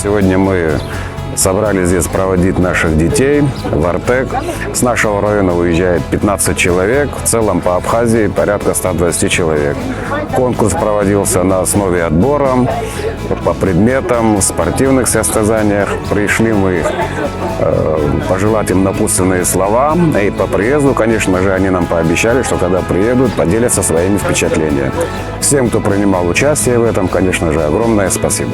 Сегодня мы собрались здесь проводить наших детей в Артек. С нашего района уезжает 15 человек, в целом по Абхазии порядка 120 человек. Конкурс проводился на основе отбора по предметам, в спортивных состязаниях. Пришли мы пожелать им напутственные слова. И по приезду, конечно же, они нам пообещали, что когда приедут, поделятся своими впечатлениями. Всем, кто принимал участие в этом, конечно же, огромное спасибо.